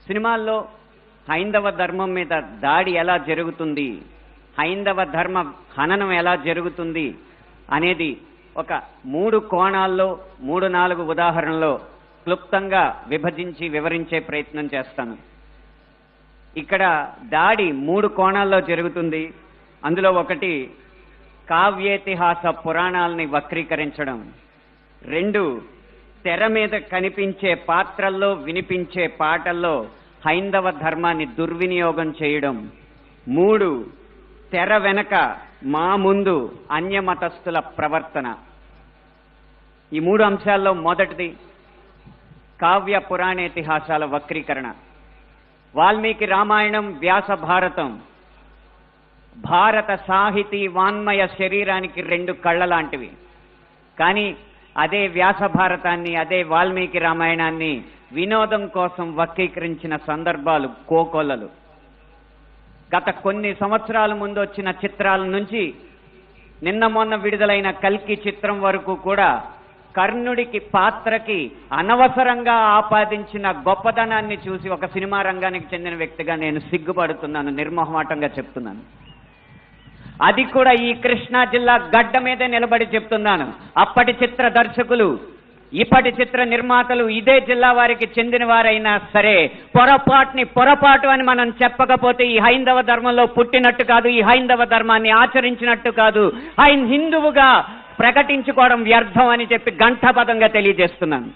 సినిమాల్లో హైందవ ధర్మం మీద దాడి ఎలా జరుగుతుంది, హైందవ ధర్మ హననం ఎలా జరుగుతుంది అనేది ఒక 3 కోణాల్లో 3-4 ఉదాహరణలో క్లుప్తంగా విభజించి వివరించే ప్రయత్నం చేస్తాను. ఇక్కడ దాడి 3 కోణాల్లో జరుగుతుంది. అందులో ఒకటి కావ్యేతిహాస పురాణాలని వక్రీకరించడం, 2 తెర మీద కనిపించే పాత్రల్లో వినిపించే పాటల్లో హైందవ ధర్మాన్ని దుర్వినియోగం చేయడం, 3 తెర వెనక మా ముందు అన్యమతస్థుల ప్రవర్తన. ఈ 3 అంశాల్లో మొదటిది కావ్య పురాణేతిహాసాల వక్రీకరణ. వాల్మీకి రామాయణం, వ్యాస భారతం భారత సాహితీ వాన్మయ శరీరానికి 2 కళ్ళ లాంటివి. కానీ అదే వ్యాస భారతాన్ని, అదే వాల్మీకి రామాయణాన్ని వినోదం కోసం వక్రీకరించిన సందర్భాలు కోకొల్లలు. గత కొన్ని సంవత్సరాల ముందు వచ్చిన చిత్రాల నుంచి నిన్న మొన్న విడుదలైన కల్కి చిత్రం వరకు కూడా కర్ణుడికి పాత్రకి అనవసరంగా ఆపాదించిన గొప్పదనాన్ని చూసి ఒక సినిమా రంగానికి చెందిన వ్యక్తిగా నేను సిగ్గుపడుతున్నాను, నిర్మోహమాటంగా చెప్తున్నాను. అది కూడా ఈ కృష్ణా జిల్లా గడ్డ మీదే నిలబడి చెప్తున్నాను. అప్పటి చిత్ర దర్శకులు, ఇప్పటి చిత్ర నిర్మాతలు ఇదే జిల్లా వారికి చెందిన వారైనా సరే పొరపాటు అని మనం చెప్పకపోతే ఈ హైందవ ధర్మంలో పుట్టినట్టు కాదు, ఈ హైందవ ధర్మాన్ని ఆచరించినట్టు కాదు, హిందువుగా ప్రకటించుకోవడం వ్యర్థం అని చెప్పి ఘంటాపథంగా తెలియజేస్తున్నాను.